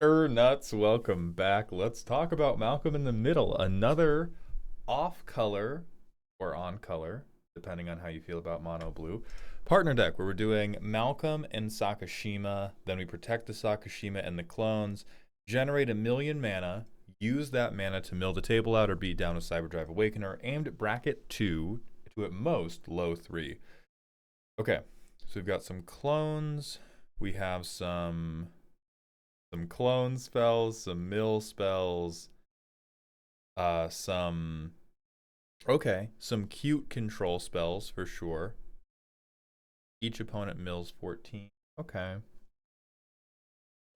Nuts, welcome back. Let's talk about Malcolm in the Middle, another off color or on color, depending on how you feel about mono blue. Partner deck where we're doing Malcolm and Sakashima, then we protect the Sakashima and the clones, generate 1,000,000 mana, use that mana to mill the table out or beat down a Cyberdrive Awakener, aimed at bracket 2 to at most low 3. Okay, so we've got some clones, we have some clone spells, some mill spells, some some cute control spells for sure. Each opponent mills 14. Okay.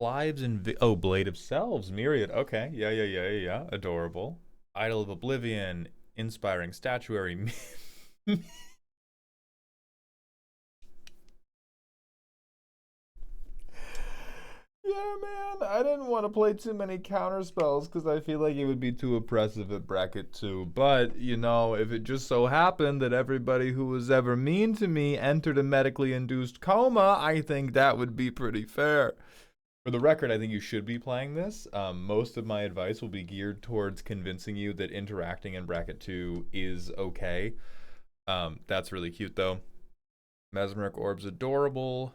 Lives and Blade of Selves, Myriad. Okay, yeah. Adorable. Idol of Oblivion, Inspiring Statuary. Yeah, man. I didn't want to play too many counter spells because I feel like it would be too oppressive at bracket 2. But, if it just so happened that everybody who was ever mean to me entered a medically induced coma, I think that would be pretty fair. For the record, I think you should be playing this. Most of my advice will be geared towards convincing you that interacting in bracket 2 is okay. That's really cute, though. Mesmeric Orb's adorable.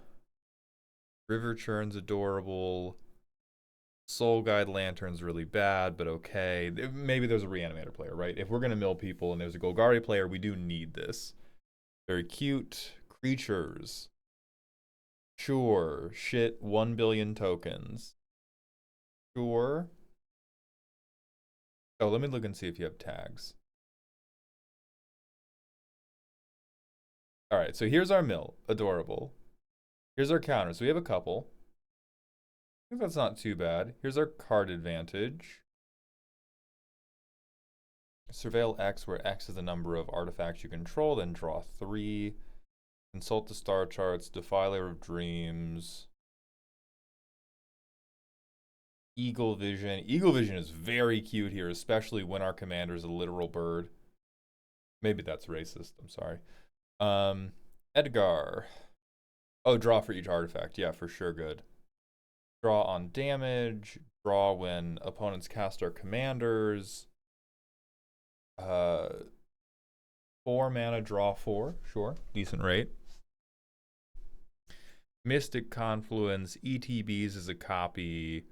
River Churn's adorable. Soul Guide Lantern's really bad, but okay. Maybe there's a Reanimator player, right? If we're going to mill people and there's a Golgari player, we do need this. Very cute. Creatures. Sure. Shit, 1,000,000,000 tokens. Sure. Oh, let me look and see if you have tags. Alright, so here's our mill. Adorable. Here's our counter. So we have a couple. I think that's not too bad. Here's our card advantage. Surveil X, where X is the number of artifacts you control, then draw 3. Consult the star charts, Defiler of Dreams. Eagle Vision. Eagle Vision is very cute here, especially when our commander is a literal bird. Maybe that's racist. I'm sorry. Edgar. Oh, draw for each artifact. Yeah, for sure good. Draw on damage. Draw when opponents cast our commanders. 4 mana, draw 4. Sure. Decent rate. Mystic Confluence. ETBs is a copy.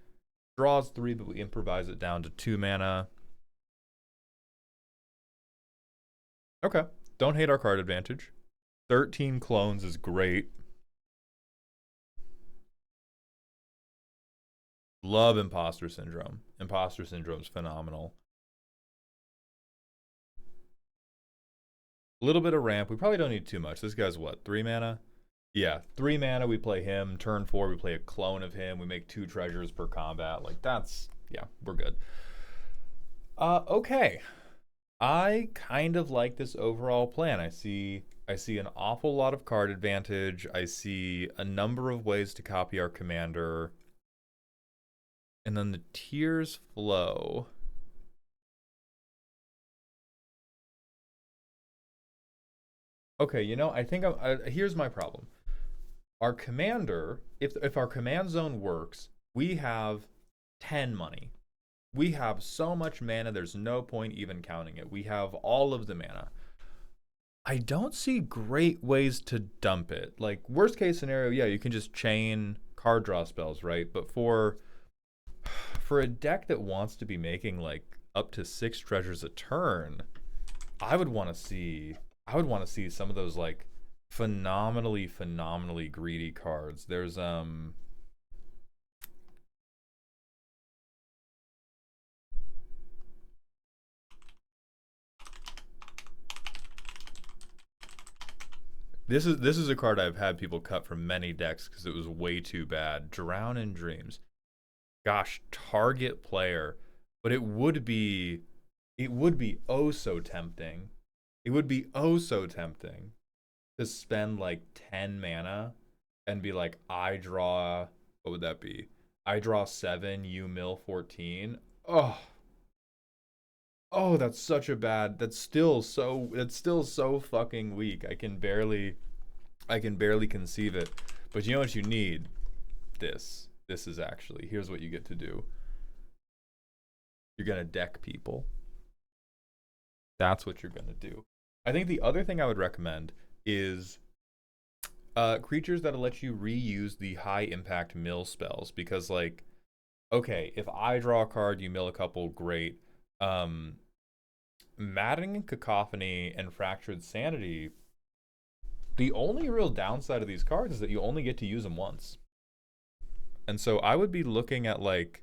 Draws 3, but we improvise it down to 2 mana. Okay. Don't hate our card advantage. 13 clones is great. Love Imposter Syndrome. Imposter Syndrome's phenomenal. A little bit of ramp. We probably don't need too much. This guy's what, 3 mana? Yeah, 3 mana, we play him. Turn 4, we play a clone of him. We make 2 treasures per combat. Like, that's, yeah, we're good. Okay. I kind of like this overall plan. I see an awful lot of card advantage. I see a number of ways to copy our commander. And then the tiers flow. Okay, I think here's my problem. Our commander, if our command zone works, we have 10 money. We have so much mana, there's no point even counting it. We have all of the mana. I don't see great ways to dump it. Like, worst case scenario, yeah, you can just chain card draw spells, right? But for a deck that wants to be making like up to 6 treasures a turn, I would want to see some of those like phenomenally greedy cards. There's this is a card I've had people cut from many decks because it was way too bad. Drown in Dreams. Gosh, target player. But it would be oh so tempting. It would be oh so tempting to spend like 10 mana and be like, I draw, what would that be? I draw 7, you mill 14. Oh, that's such a bad. That's still so fucking weak. I can barely conceive it. But you know what you need? This. This is actually, here's what you get to do. You're going to deck people. That's what you're going to do. I think the other thing I would recommend is creatures that'll let you reuse the high impact mill spells, because like, okay, if I draw a card, you mill a couple, great. Maddening Cacophony and Fractured Sanity, the only real downside of these cards is that you only get to use them once. And so I would be looking at like,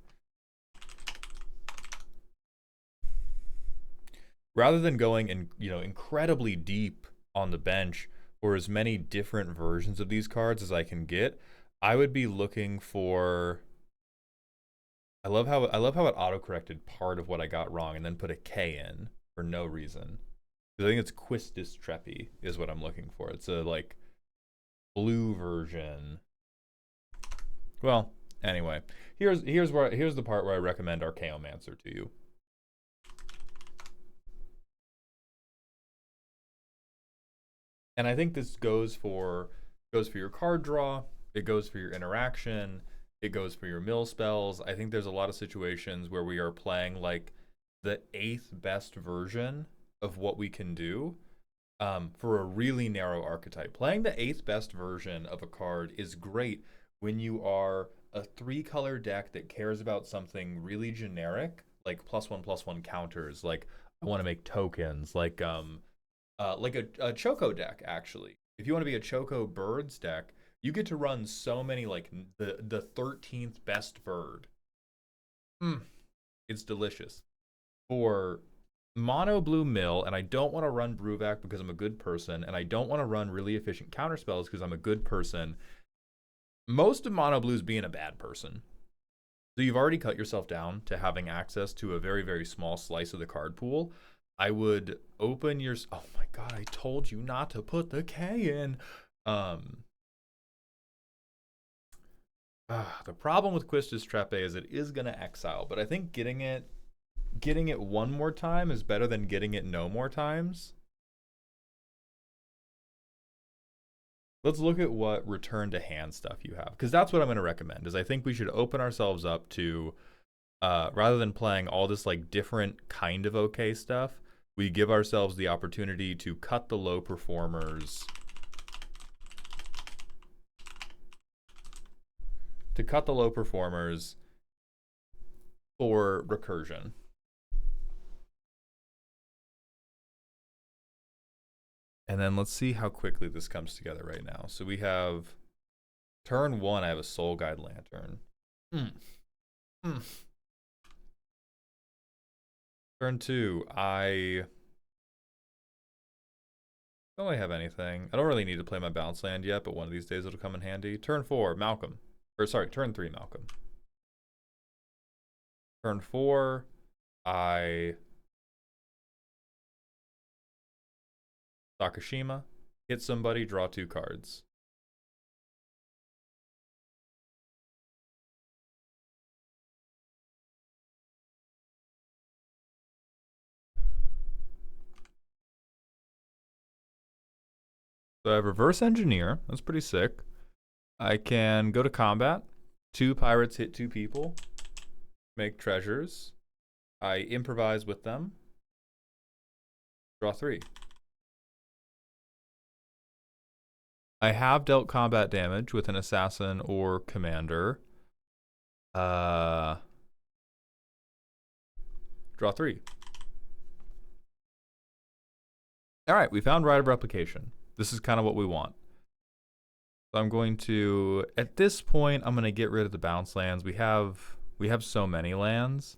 rather than going in, incredibly deep on the bench or as many different versions of these cards as I can get, I would be looking for. I love how it auto-corrected part of what I got wrong and then put a K in for no reason. Because I think it's Quistis Trepi is what I'm looking for. It's a like blue version. Well, anyway, here's the part where I recommend Archaeomancer to you. And I think this goes for your card draw, it goes for your interaction, it goes for your mill spells. I think there's a lot of situations where we are playing like the 8th best version of what we can do for a really narrow archetype. Playing the 8th best version of a card is great when you are a 3-color deck that cares about something really generic, like +1/+1 counters, like I want to make tokens, like a Choco deck, actually. If you want to be a Choco Birds deck, you get to run so many, like the 13th best bird. It's delicious. For mono blue mill, and I don't want to run Bruvac because I'm a good person, and I don't want to run really efficient counter spells because I'm a good person. Most of mono blue is being a bad person. So you've already cut yourself down to having access to a very, very small slice of the card pool. I would open your. Oh my god! I told you not to put the K in. The problem with Quistis Trepe is it is gonna exile, but I think getting it one more time is better than getting it no more times. Let's look at what return to hand stuff you have, because that's what I'm going to recommend. Is I think we should open ourselves up to, rather than playing all this like different kind of okay stuff, we give ourselves the opportunity to cut the low performers. For recursion. And then let's see how quickly this comes together right now. So we have turn 1, I have a Soul Guide Lantern. Turn 2, I don't really have anything. I don't really need to play my bounce land yet, but one of these days it'll come in handy. Turn 4, Malcolm. Or sorry, turn 3, Malcolm. Turn 4, I Sakashima, hit somebody, draw 2 cards. So I have Reverse Engineer. That's pretty sick. I can go to combat. 2 pirates hit 2 people. Make treasures. I improvise with them. Draw 3. I have dealt combat damage with an assassin or commander. Draw 3. All right, we found Rite of Replication. This is kind of what we want. So I'm going to, at this point, I'm going to get rid of the bounce lands. We have so many lands.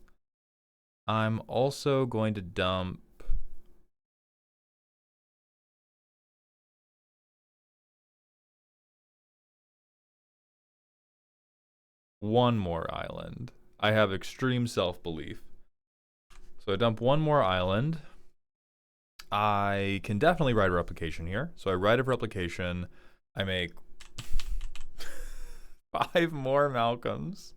I'm also going to dump one more island. I have extreme self-belief. So I dump one more island. I can definitely write a replication here. So I write a replication. I make 5 more Malcolms.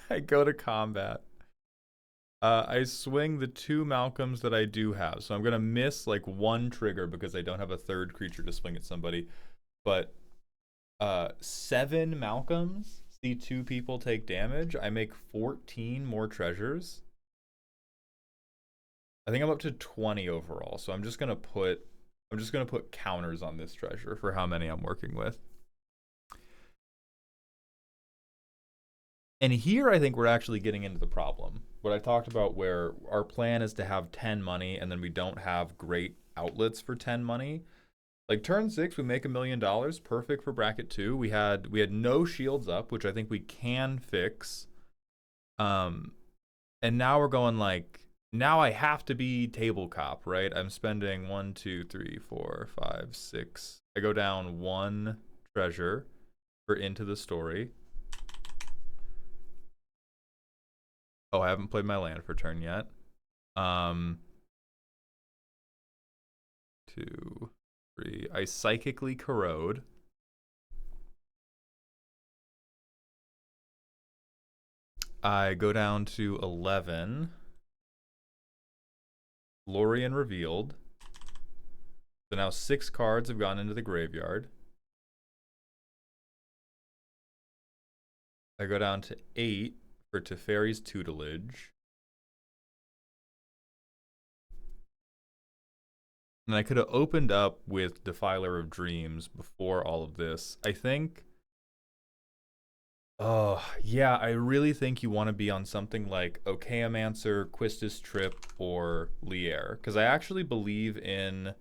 I go to combat. I swing the 2 Malcolms that I do have. So I'm going to miss like 1 trigger because I don't have a 3rd creature to swing at somebody. But 7 Malcolms see 2 people take damage. I make 14 more treasures. I think I'm up to 20 overall. So I'm just going to put counters on this treasure for how many I'm working with. And here I think we're actually getting into the problem. What I talked about where our plan is to have 10 money and then we don't have great outlets for 10 money. Like turn 6 we make $1 million, perfect for bracket 2. We had no shields up, which I think we can fix. And now we're going like, now I have to be table cop, right? I'm spending 1, 2, 3, 4, 5, 6. I go down 1 treasure for Into the Story. Oh, I haven't played my land for turn yet. 2, 3. I psychically corrode. I go down to 11. Lorien revealed. So now 6 cards have gone into the graveyard. I go down to 8 for Teferi's tutelage. And I could have opened up with Defiler of Dreams before all of this. I think... Oh, yeah, I really think you want to be on something like Okeomancer, Quistis Trip, or Lier. Because I actually believe in...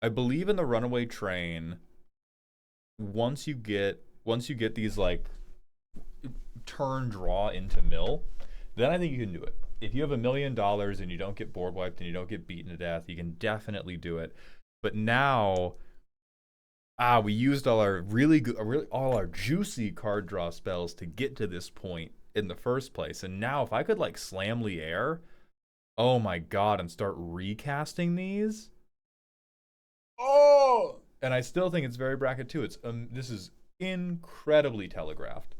I believe in the Runaway Train. Once you get these, like, turn draw into mill, then I think you can do it. If you have $1 million and you don't get board wiped and you don't get beaten to death, you can definitely do it. But now, we used all our all our juicy card draw spells to get to this point in the first place. And now, if I could like slam Lier, oh my god, and start recasting these, oh! And I still think it's very bracket 2. It's this is incredibly telegraphed,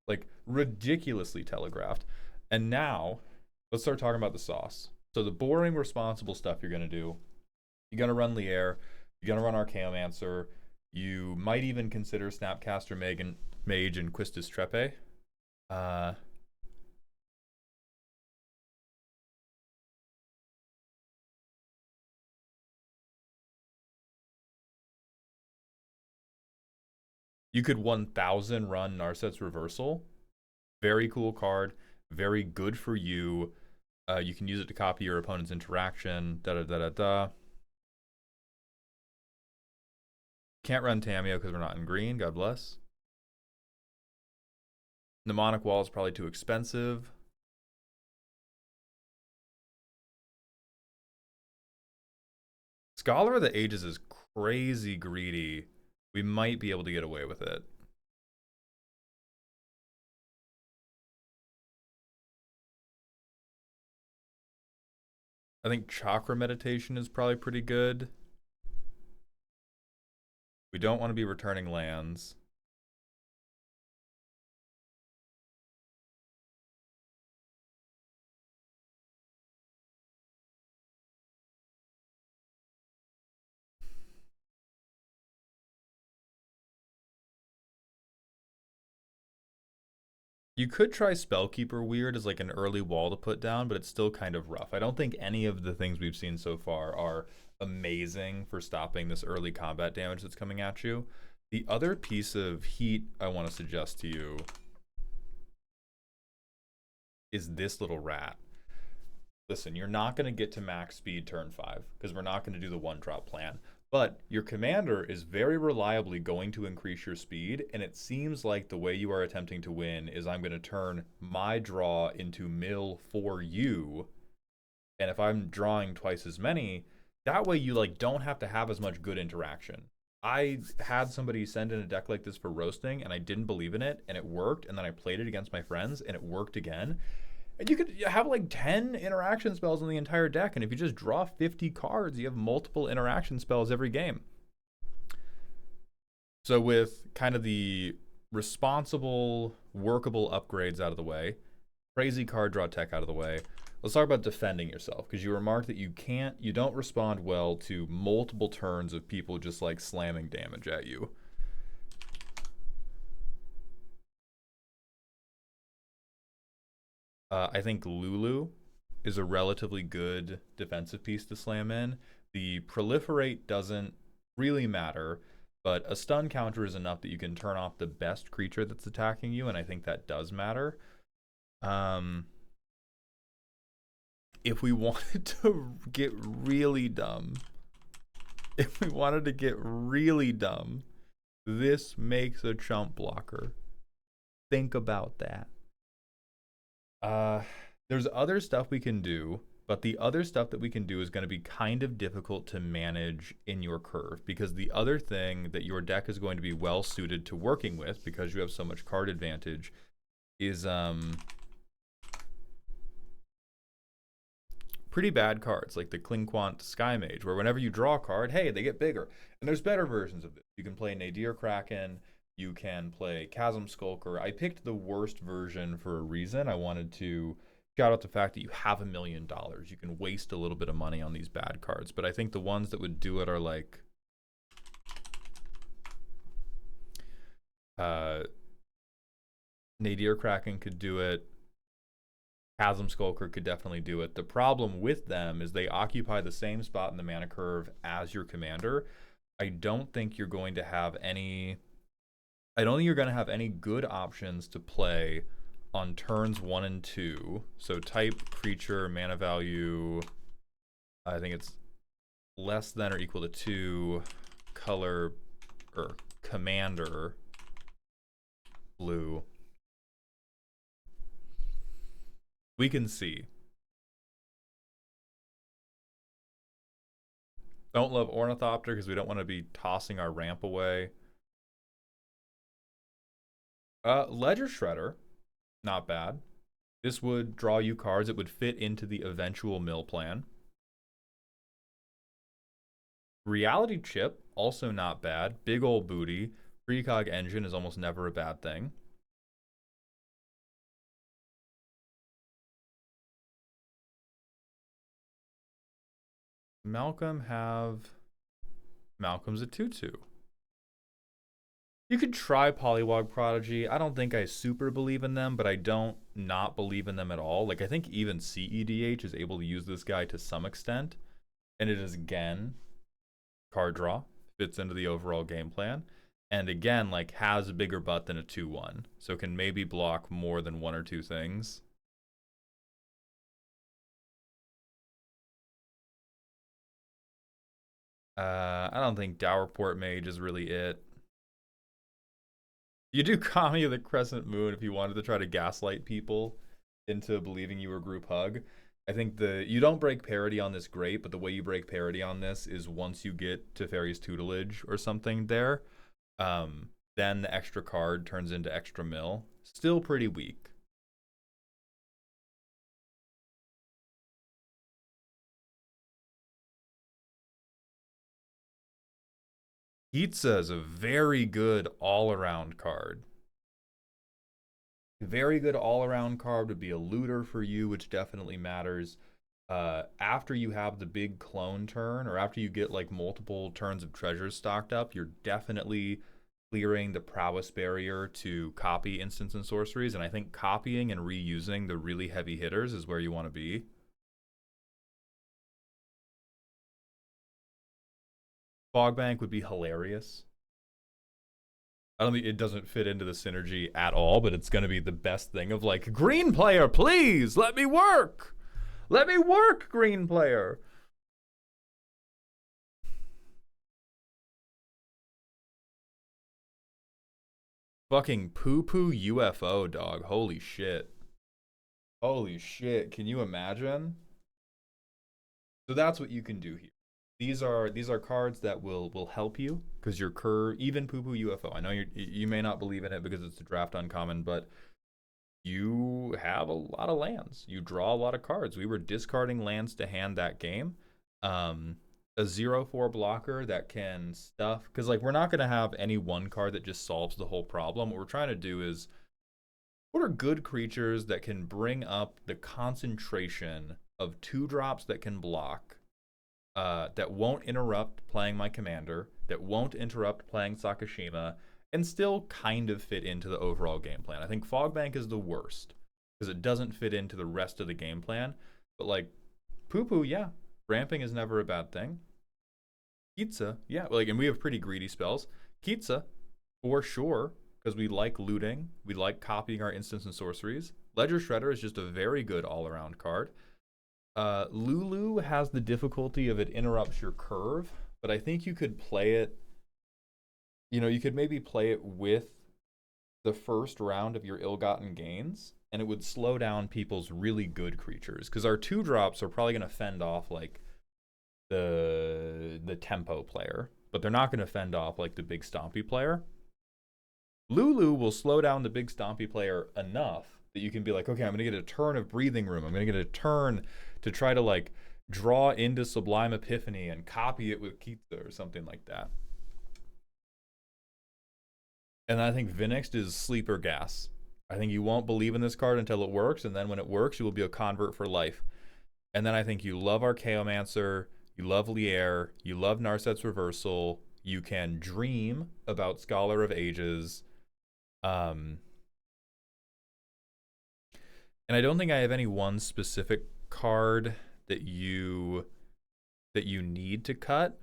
like ridiculously telegraphed. And now, let's start talking about the sauce. So the boring, responsible stuff you're gonna do. You're gonna run Lier. You're gonna run Archaeomancer. You might even consider Snapcaster Mage and Quistis Trepe. You could 1000 run Narset's Reversal. Very cool card. Very good for you. You can use it to copy your opponent's interaction. Da-da-da-da-da. Can't run Tameo because we're not in green. God bless. Mnemonic Wall is probably too expensive. Scholar of the Ages is crazy greedy. We might be able to get away with it. I think Chakra Meditation is probably pretty good. We don't want to be returning lands. You could try Spellkeeper Weird as like an early wall to put down, but it's still kind of rough. I don't think any of the things we've seen so far are amazing for stopping this early combat damage that's coming at you. The other piece of heat I want to suggest to you is this little rat. Listen, you're not going to get to max speed turn 5 because we're not going to do the 1-drop plan. But your commander is very reliably going to increase your speed, and it seems like the way you are attempting to win is I'm going to turn my draw into mill for you. And if I'm drawing twice as many, that way you like don't have to have as much good interaction. I had somebody send in a deck like this for roasting, and I didn't believe in it, and it worked, and then I played it against my friends, and it worked again. And you could have like 10 interaction spells in the entire deck, and if you just draw 50 cards, you have multiple interaction spells every game. So with kind of the responsible, workable upgrades out of the way, crazy card draw tech out of the way, Let's talk about defending yourself, because you remarked that you don't respond well to multiple turns of people just like slamming damage at you. I think Lulu is a relatively good defensive piece to slam in. The proliferate doesn't really matter, but a stun counter is enough that you can turn off the best creature that's attacking you, and I think that does matter. Um, if we wanted to get really dumb, if we wanted to get really dumb, this makes a chump blocker. Think about that. There's other stuff we can do, but the other stuff that we can do is going to be kind of difficult to manage in your curve, because the other thing that your deck is going to be well suited to working with, because you have so much card advantage, is pretty bad cards like the Klinquant Sky Mage, where whenever you draw a card, hey, they get bigger. And there's better versions of this. You can play Nadir Kraken, you can play Chasm Skulker. I picked the worst version for a reason. I wanted to shout out the fact that you have $1,000,000. You can waste a little bit of money on these bad cards, but I think the ones that would do it are like Nadir Kraken could do it. Chasm Skulker could definitely do it. The problem with them is they occupy the same spot in the mana curve as your commander. I don't think you're going to have any good options to play on turns 1 and 2. So type, creature, mana value, I think it's less than or equal to 2, color, or commander, blue. We can see. Don't love Ornithopter because we don't want to be tossing our ramp away. Ledger Shredder, not bad. This would draw you cards. It would fit into the eventual mill plan. Reality Chip, also not bad. Big ol' booty. Precog Engine is almost never a bad thing. Malcolm's a 2/2. You could try Polywog Prodigy. I don't think I super believe in them, but I don't not believe in them at all. Like, I think even CEDH is able to use this guy to some extent. And it is, again, card draw. Fits into the overall game plan. And again, like, has a bigger butt than a 2/1. So can maybe block more than one or two things. I don't think Dowerport Mage is really it. You do Kami of the Crescent Moon if you wanted to try to gaslight people into believing you were group hug. I think you don't break parity on this great, but the way you break parity on this is once you get to Fairy's Tutelage or something there, then the extra card turns into extra mill. Still pretty weak. Pizza is a very good all-around card. Very good all-around card would be a looter for you, which definitely matters. After you have the big clone turn, or after you get like multiple turns of treasures stocked up, you're definitely clearing the prowess barrier to copy instants and sorceries. And I think copying and reusing the really heavy hitters is where you want to be. Fogbank would be hilarious. I don't think it doesn't fit into the synergy at all, but it's going to be the best thing of like, green player, please let me work. Let me work, green player. Fucking poo-poo UFO, dog. Holy shit. Holy shit. Can you imagine? So that's what you can do here. These are cards that will help you because your curve, even poo-poo UFO. I know you may not believe in it because it's a draft uncommon, but you have a lot of lands. You draw a lot of cards. We were discarding lands to hand that game. A 0/4 blocker that can stuff, because like we're not going to have any one card that just solves the whole problem. What we're trying to do is What are good creatures that can bring up the concentration of 2 drops that can block, that won't interrupt playing my commander, that won't interrupt playing Sakashima, and still kind of fit into the overall game plan? I think Fogbank is the worst because it doesn't fit into the rest of the game plan. But like Poo Poo, yeah, ramping is never a bad thing. Pizza, yeah, like, and we have pretty greedy spells. Pizza, for sure, because we like looting, we like copying our instants and sorceries. Ledger Shredder is just a very good all-around card. Lulu has the difficulty of it interrupts your curve, but I think you could play it. You could maybe play it with the first round of your ill-gotten gains, and it would slow down people's really good creatures. Because our 2 drops are probably going to fend off like the tempo player, but they're not going to fend off like the big stompy player. Lulu will slow down the big stompy player enough that you can be like, okay, I'm going to get a turn of breathing room. I'm going to get a turn to try to like draw into Sublime Epiphany and copy it with Kitza or something like that. And I think Vinexed is sleeper gas. I think you won't believe in this card until it works, and then when it works, you will be a convert for life. And then I think you love Archaeomancer, you love Lier, you love Narset's Reversal, you can dream about Scholar of Ages. And I don't think I have any one specific card that you need to cut.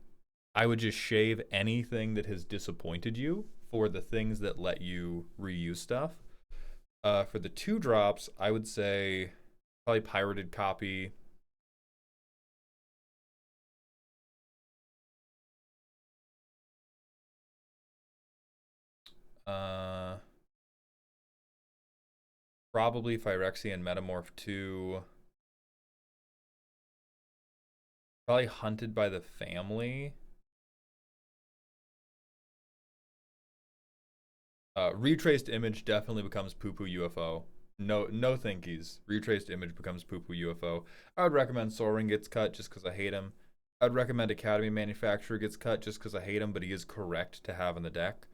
I would just shave anything that has disappointed you for the things that let you reuse stuff. For the 2 drops, I would say probably Pirated Copy. Probably Phyrexian Metamorph 2. Probably Hunted by the Family. Retraced Image definitely becomes Poo Poo UFO. No thinkies. Retraced Image becomes Poo Poo UFO. I would recommend Soaring gets cut just because I hate him. I'd recommend Academy Manufacturer gets cut just because I hate him, but he is correct to have in the deck.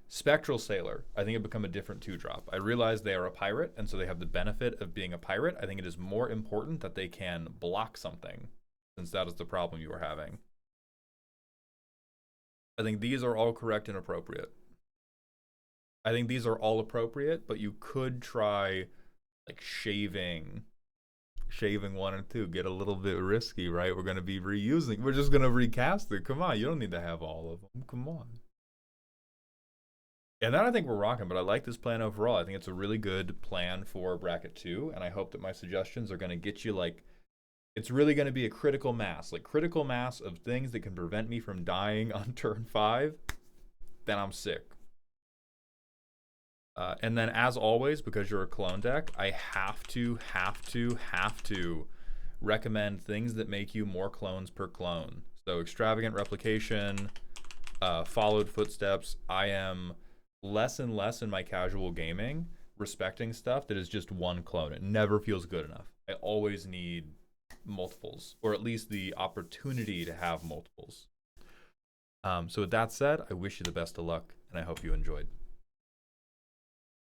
Spectral Sailor, I think it become a different 2-drop. I realize they are a pirate, and so they have the benefit of being a pirate. I think it is more important that they can block something, since that is the problem you are having. I think these are all correct and appropriate. I think these are all appropriate, but you could try like shaving 1 and 2. Get a little bit risky, right? We're going to be reusing. We're just going to recast it. Come on, you don't need to have all of them. Come on. And then I think we're rocking, but I like this plan overall. I think it's a really good plan for bracket 2, and I hope that my suggestions are going to get you like, it's really going to be a critical mass of things that can prevent me from dying on turn 5. Then I'm sick. And then, as always, because you're a clone deck, I have to recommend things that make you more clones per clone. So Extravagant Replication, Followed Footsteps. I am less and less in my casual gaming respecting stuff that is just 1 clone. It never feels good enough. I always need multiples, or at least the opportunity to have multiples. So with that said, I wish you the best of luck, and I hope you enjoyed.